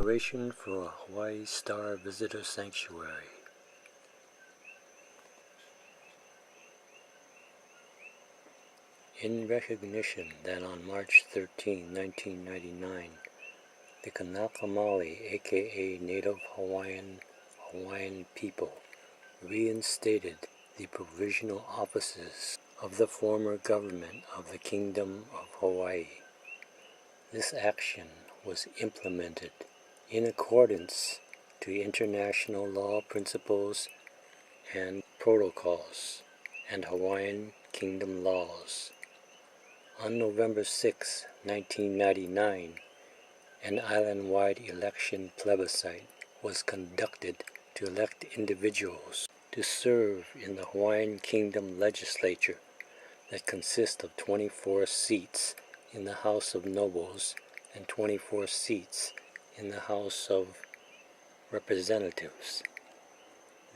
Declaration for a Hawaii Star Visitor Sanctuary. In recognition that on March 13, 1999, the Kanaka Maoli, aka Native Hawaiian people, reinstated the provisional offices of the former government of the Kingdom of Hawaii. This action was implemented in accordance to international law principles and protocols and Hawaiian Kingdom laws. On November 6, 1999, an island-wide election plebiscite was conducted to elect individuals to serve in the Hawaiian Kingdom legislature that consists of 24 seats in the House of Nobles and 24 seats in the House of Representatives.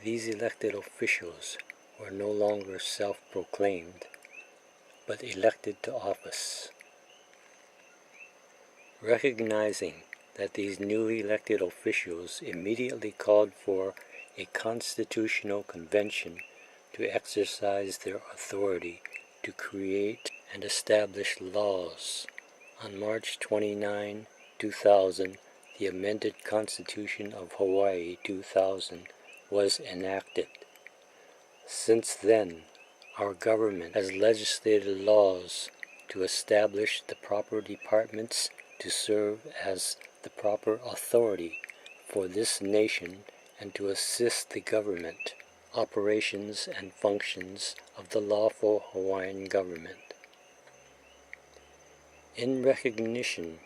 These elected officials were no longer self-proclaimed, but elected to office. Recognizing that these newly elected officials immediately called for a constitutional convention to exercise their authority to create and establish laws. On March 29, 2000, the amended Constitution of Hawaii 2000 was enacted. Since then, our government has legislated laws to establish the proper departments to serve as the proper authority for this nation and to assist the government, operations and functions of the lawful Hawaiian government. In recognition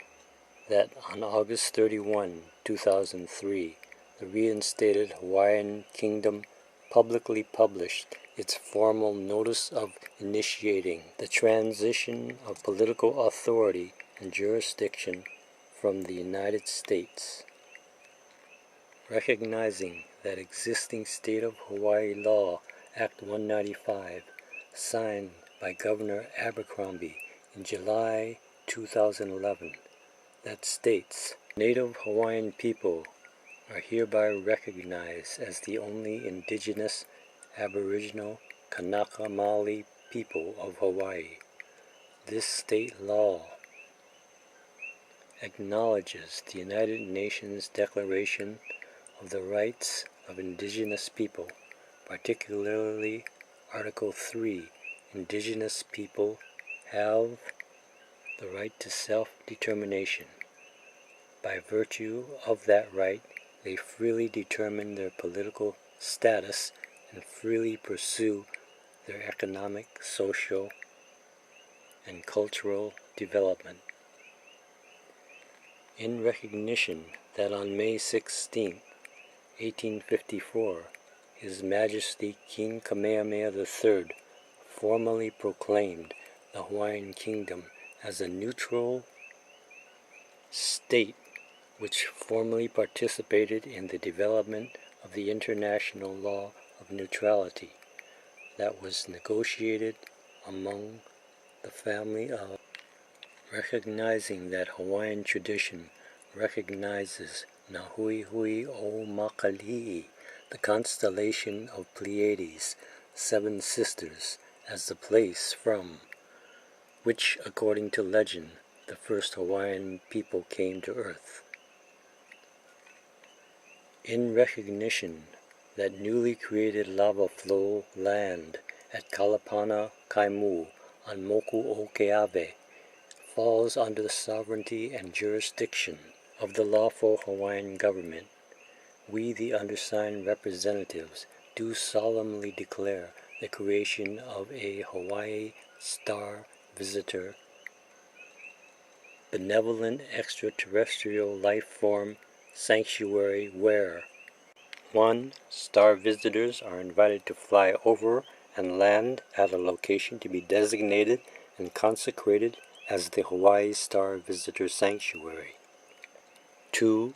that on August 31, 2003, the reinstated Hawaiian Kingdom publicly published its formal notice of initiating the transition of political authority and jurisdiction from the United States. Recognizing that existing State of Hawaii Law Act 195, signed by Governor Abercrombie in July 2011, that states, Native Hawaiian people are hereby recognized as the only indigenous, aboriginal, Kanaka Maoli people of Hawaii. This state law acknowledges the United Nations Declaration of the Rights of Indigenous People, particularly Article 3, Indigenous people have the right to self-determination. By virtue of that right, they freely determine their political status and freely pursue their economic, social, and cultural development. In recognition that on May 16, 1854, His Majesty King Kamehameha III formally proclaimed the Hawaiian Kingdom as a neutral state which formally participated in the development of the international law of neutrality that was negotiated among the family of. Recognizing that Hawaiian tradition recognizes Nahui o Makali'i, the constellation of Pleiades, 7 sisters, as the place from which, according to legend, the first Hawaiian people came to earth. In recognition that newly created lava flow land at Kalapana Kaimu on Moku o Keawe falls under the sovereignty and jurisdiction of the lawful Hawaiian government, we, the undersigned representatives, do solemnly declare the creation of a Hawaii Star Visitor benevolent extraterrestrial life form sanctuary where 1. Star visitors are invited to fly over and land at a location to be designated and consecrated as the Hawaii Star Visitor Sanctuary. 2.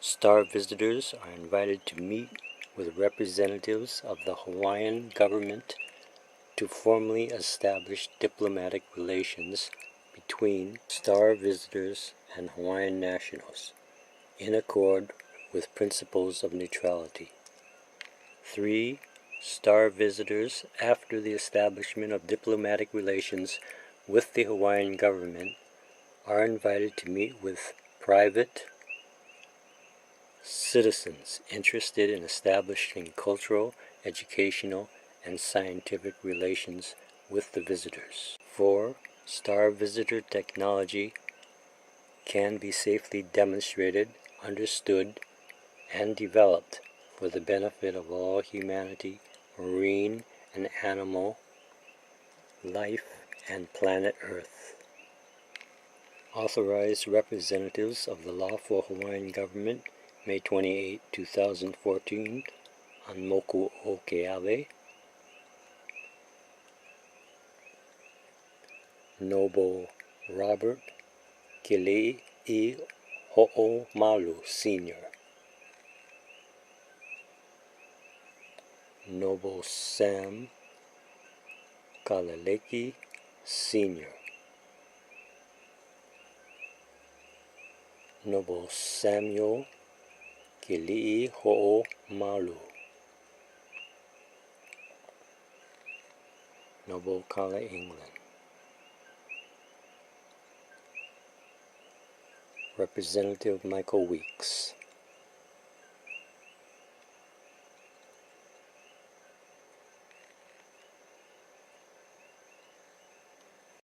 Star visitors are invited to meet with representatives of the Hawaiian government to formally establish diplomatic relations between star visitors and Hawaiian nationals. in accord with principles of neutrality. 3. Star visitors, after the establishment of diplomatic relations with the Hawaiian government, are invited to meet with private citizens interested in establishing cultural, educational, and scientific relations with the visitors. 4. Star visitor technology can be safely demonstrated, understood, and developed for the benefit of all humanity, marine and animal life, and planet Earth. Authorized representatives of the Lawful Hawaiian government, May 28, 2014, on Moku o Keawe. Noble Robert Kilei Ho'omalu Sr. Noble Sam Kalaleki Sr. Noble Samuel Kilei Ho'omalu. Noble Kala England. Representative Michael Weeks.